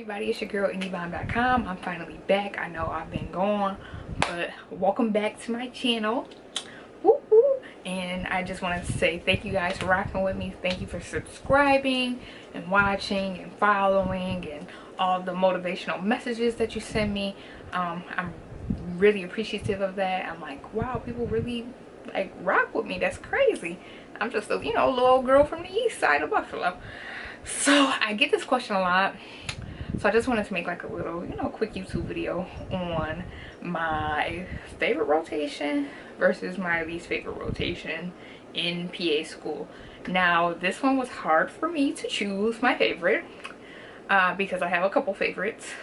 everybody, it's your girl indiebombdotcom. I'm finally back. I know I've been gone, but welcome back to my channel. Woo -woo. And I just wanted to say thank you guys for rocking with me. Thank you for subscribing and watching and following and all the motivational messages that you send me. I'm really appreciative of that. I'm like, wow, people really like rock with me. That's crazy. I'm just a little girl from the east side of Buffalo. So I get this question a lot, so I just wanted to make like a little quick YouTube video on my favorite rotation versus my least favorite rotation in PA school. Now this one was hard for me to choose my favorite because I have a couple favorites.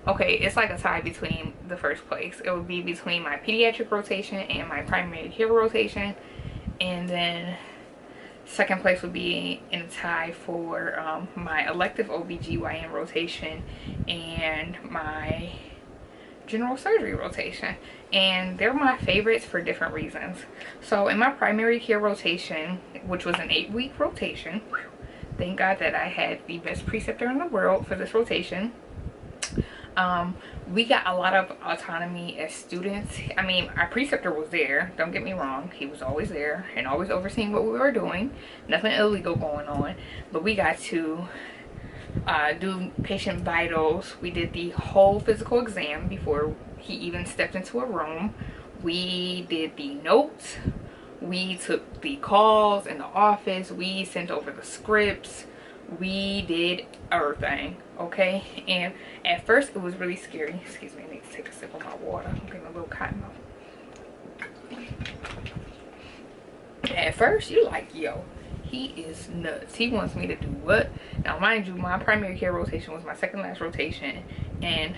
Okay, it's like a tie between the first place. It would be between my pediatric rotation and my primary care rotation, and then second place would be in a tie for my elective OB/GYN rotation and my general surgery rotation. And they're my favorites for different reasons. So in my primary care rotation, which was an 8-week rotation, thank God that I had the best preceptor in the world for this rotation. We got a lot of autonomy as students. I mean, our preceptor was there, don't get me wrong, he was always there and always overseeing what we were doing, nothing illegal going on, but we got to do patient vitals. We did the whole physical exam before he even stepped into a room. We did the notes, we took the calls in the office, we sent over the scripts, we did everything, okay? And at first it was really scary. Excuse me, I need to take a sip of my water. I'm getting a little cotton mouth. At first you're like, yo, he is nuts, he wants me to do what? Now mind you, my primary care rotation was my second last rotation, and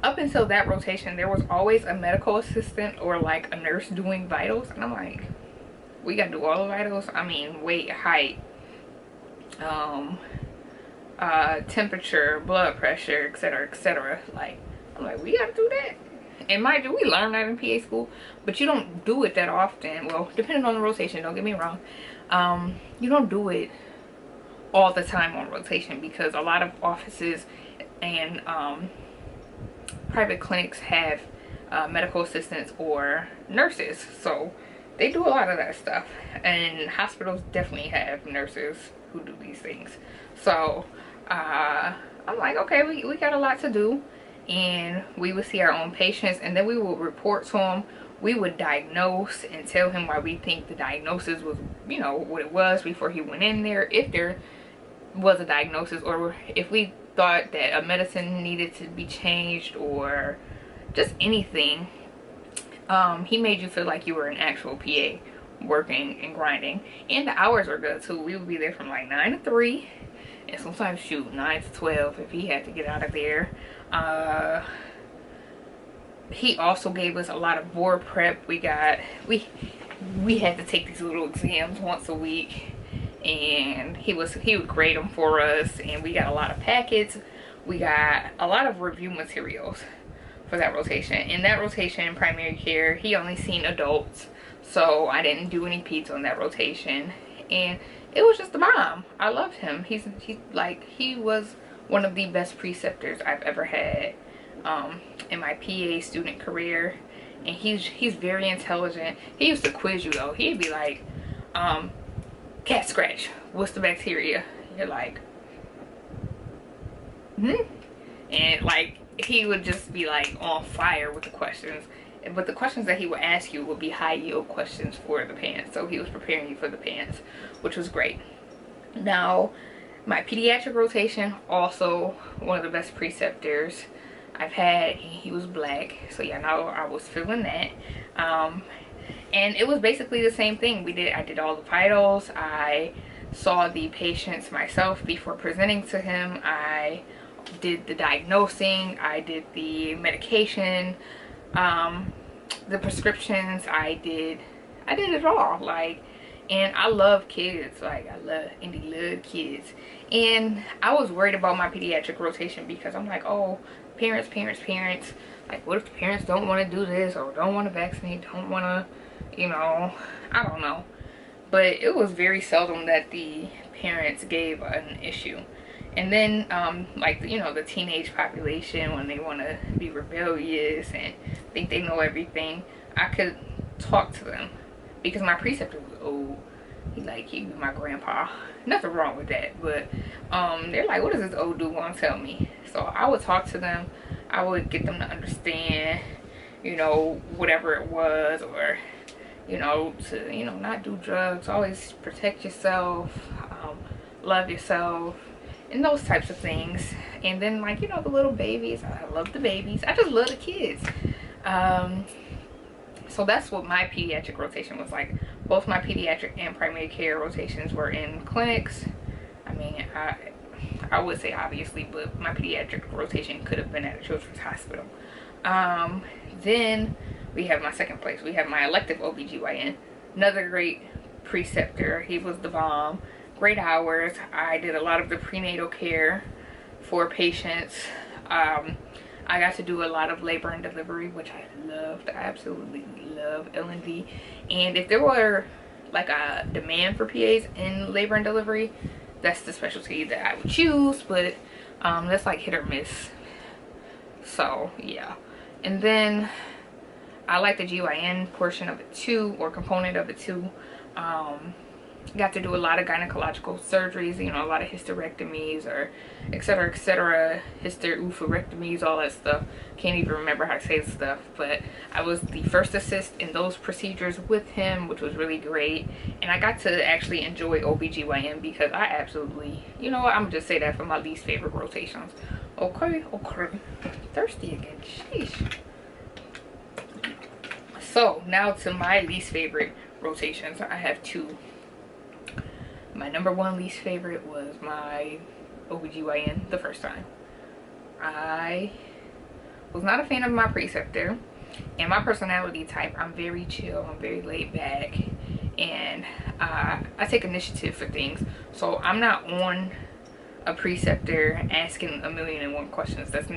up until that rotation there was always a medical assistant or like a nurse doing vitals, and I'm like, we gotta do all the vitals? I mean, weight, height, temperature, blood pressure, etc, etc. Like, I'm like, we gotta do that? And mind you, we learn that in PA school, but you don't do it that often. Well, depending on the rotation, don't get me wrong, you don't do it all the time on rotation, because a lot of offices and private clinics have medical assistants or nurses, so they do a lot of that stuff, and hospitals definitely have nurses who do these things. So I'm like, okay, we got a lot to do, and we would see our own patients, and then we would report to him. We would diagnose and tell him why we think the diagnosis was, what it was before he went in there, if there was a diagnosis, or if we thought that a medicine needed to be changed, or just anything. He made you feel like you were an actual PA working and grinding, and the hours are good too. We would be there from like 9 to 3, and sometimes shoot 9 to 12 if he had to get out of there. He also gave us a lot of board prep. We had to take these little exams once a week, and he would grade them for us, and we got a lot of packets. We got a lot of review materials for that rotation. In that rotation in primary care, he only seen adults, so I didn't do any peds on that rotation, and it was just the bomb. I loved him. He was one of the best preceptors I've ever had in my PA student career, and he's very intelligent. He used to quiz you though. He'd be like, cat scratch, what's the bacteria? You're like, and like, he would just be like on fire with the questions, but the questions that he would ask you would be high yield questions for the pants, so he was preparing you for the pants, which was great. Now my pediatric rotation, also one of the best preceptors I've had. He was black, so yeah, no, I was feeling that. And it was basically the same thing. I did all the vitals, I saw the patients myself before presenting to him, I did the diagnosing, I did the medication, the prescriptions, I did it all. Like, and I love kids. Like, I love kids. And I was worried about my pediatric rotation because I'm like, oh, parents, like, what if the parents don't want to do this, or don't want to vaccinate, don't want to, I don't know. But it was very seldom that the parents gave an issue. And then like, you know, the teenage population, when they want to be rebellious and think they know everything, I could talk to them because my preceptor was old. He was my grandpa. Nothing wrong with that, but they're like, what does this old dude want to tell me? So I would talk to them. I would get them to understand, you know, whatever it was, or, you know, to, you know, not do drugs, always protect yourself, love yourself, and those types of things. And then, like, you know, the little babies, I love the babies. I just love the kids. So that's what my pediatric rotation was like. Both my pediatric and primary care rotations were in clinics. I mean, I would say obviously, but my pediatric rotation could have been at a children's hospital. Then we have my second place. We have my elective OBGYN. Another great preceptor. He was the bomb. Great hours. I did a lot of the prenatal care for patients. I got to do a lot of labor and delivery, which I loved. I absolutely love L&D. And if there were like a demand for PAs in labor and delivery, that's the specialty that I would choose, but that's like hit or miss. So yeah. And then I like the GYN portion of it too, or component of it too. Got to do a lot of gynecological surgeries, you know, a lot of hysterectomies, or etc, hysteroophorectomies, all that stuff. Can't even remember how to say the stuff, but I was the first assist in those procedures with him, which was really great. And I got to actually enjoy OBGYN because I absolutely, you know what, I'm gonna just say that for my least favorite rotations. Okay, thirsty again, sheesh. So now to my least favorite rotations. I have two. My number one least favorite was my OBGYN the first time. I was not a fan of my preceptor, and my personality type, I'm very chill, I'm very laid back, and I take initiative for things. So I'm not on a preceptor asking 1,000,001 questions. That's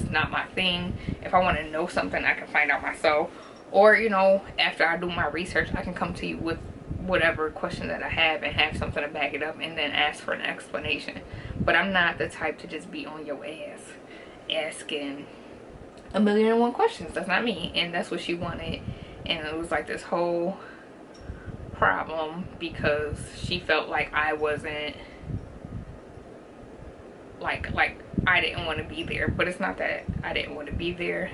not my thing. If I want to know something, I can find out myself, or, you know, after I do my research, I can come to you with whatever question that I have and have something to back it up, and then ask for an explanation. But I'm not the type to just be on your ass asking 1,000,001 questions. That's not me. And that's what she wanted, and it was like this whole problem because she felt like I wasn't like I didn't want to be there. But it's not that I didn't want to be there.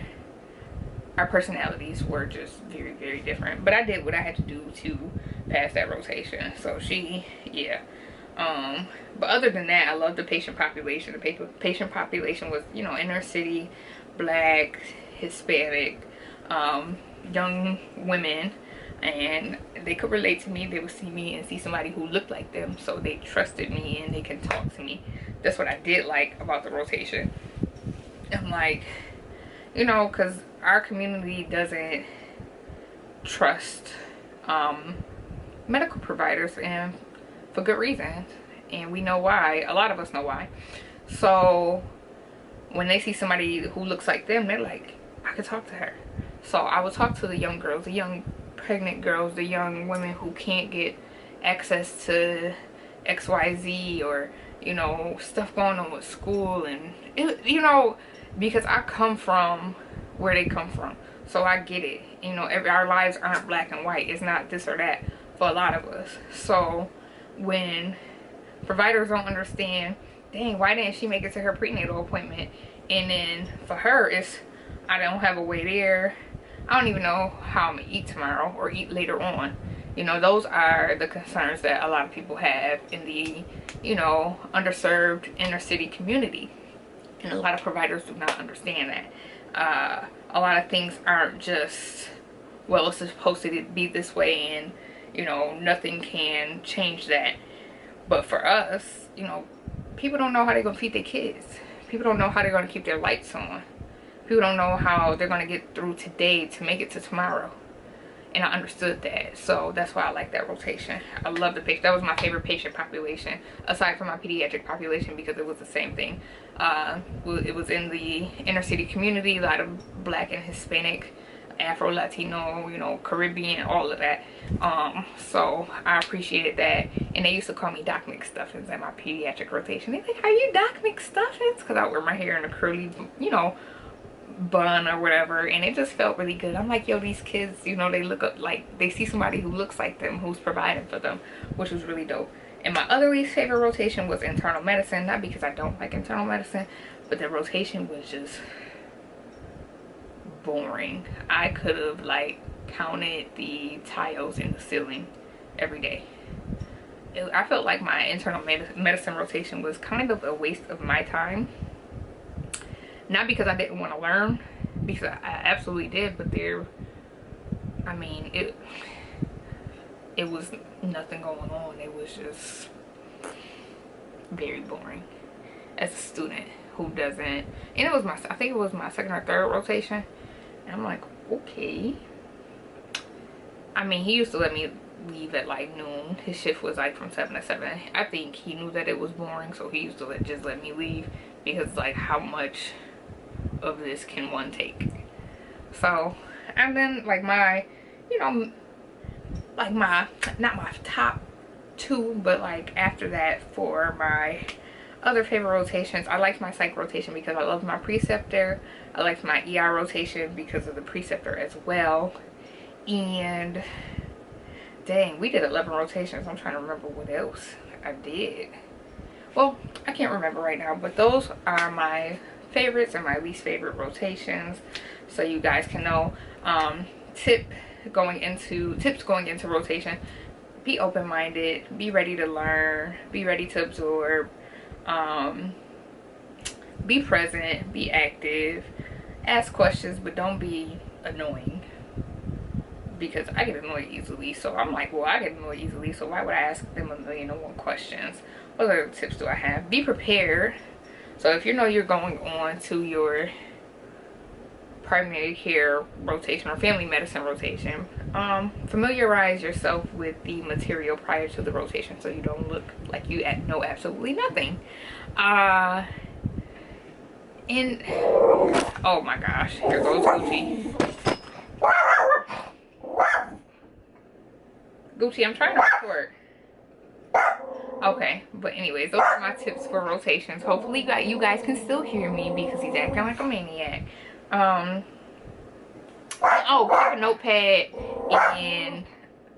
Our personalities were just very, very different. But I did what I had to do to pass that rotation. So she, yeah. But other than that, I love the patient population. The patient population was, you know, inner city, black, Hispanic, young women, and they could relate to me. They would see me and see somebody who looked like them, so they trusted me and they can talk to me. That's what I did like about the rotation. I'm like, you know, because our community doesn't trust medical providers, and for good reason, and we know why. A lot of us know why. So when they see somebody who looks like them, they're like, I could talk to her. So I would talk to the young girls, the young pregnant girls, the young women who can't get access to XYZ, or, you know, stuff going on with school, and it, you know, because I come from where they come from, so I get it. You know, our lives aren't black and white. It's not this or that for a lot of us. So when providers don't understand, dang, why didn't she make it to her prenatal appointment? And then for her, it's, I don't have a way there. I don't even know how I'm gonna eat tomorrow or eat later on. You know, those are the concerns that a lot of people have in the, you know, underserved inner city community. And a lot of providers do not understand that. A lot of things aren't just, well, it's supposed to be this way, and, you know, nothing can change that. But for us, you know, people don't know how they're gonna feed their kids. People don't know how they're gonna keep their lights on. People don't know how they're gonna get through today to make it to tomorrow. And I understood that, so that's why I like that rotation. I love the patient. That was my favorite patient population, aside from my pediatric population, because it was the same thing. It was in the inner city community, a lot of black and Hispanic Afro Latino, you know, Caribbean, all of that. So I appreciated that. And they used to call me Doc McStuffins at my pediatric rotation. They're like, are you Doc McStuffins? Because I wear my hair in a curly, you know, bun or whatever, and it just felt really good. I'm like, yo, these kids, you know, they look up, like they see somebody who looks like them, who's providing for them, which was really dope. And my other least favorite rotation was internal medicine, not because I don't like internal medicine, but the rotation was just boring. I could have like counted the tiles in the ceiling every day. I felt like my internal medicine rotation was kind of a waste of my time. Not because I didn't want to learn, because I absolutely did, but I mean, it was nothing going on. It was just very boring as a student who doesn't, and it was I think it was my second or third rotation, and I'm like, okay. I mean, he used to let me leave at like noon. His shift was like from 7 to 7. I think he knew that it was boring, so he used to just let me leave, because like, how much of this can one take? So, and then like my, you know, like my, not my top 2, but like after that, for my other favorite rotations, I liked my psych rotation because I loved my preceptor. I liked my ER rotation because of the preceptor as well. And dang, we did 11 rotations. I'm trying to remember what else I did. Well, I can't remember right now, but those are my favorites and my least favorite rotations, so you guys can know. Tips going into rotation: be open-minded, be ready to learn, be ready to absorb, be present, be active, ask questions, but don't be annoying, because I get annoyed easily. So I'm like, well, I get annoyed easily, so why would I ask them 1,000,001 questions? What other tips do I have? Be prepared. So if you know you're going on to your primary care rotation or family medicine rotation, familiarize yourself with the material prior to the rotation, so you don't look like you know absolutely nothing. And oh my gosh, here goes Gucci. Gucci, I'm trying to record. Okay, but anyways, those are my tips for rotations. Hopefully you guys can still hear me, because he's acting like a maniac. Oh, keep a notepad and,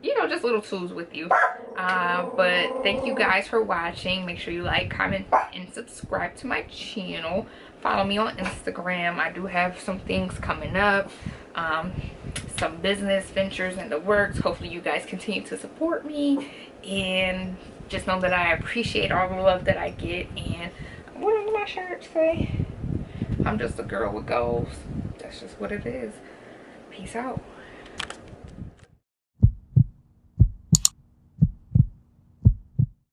you know, just little tools with you. But thank you guys for watching. Make sure you like, comment, and subscribe to my channel. Follow me on Instagram. I do have some things coming up, some business ventures in the works. Hopefully you guys continue to support me, and just know that I appreciate all the love that I get. And what does my shirt say? I'm just a girl with goals. That's just what it is. Peace out.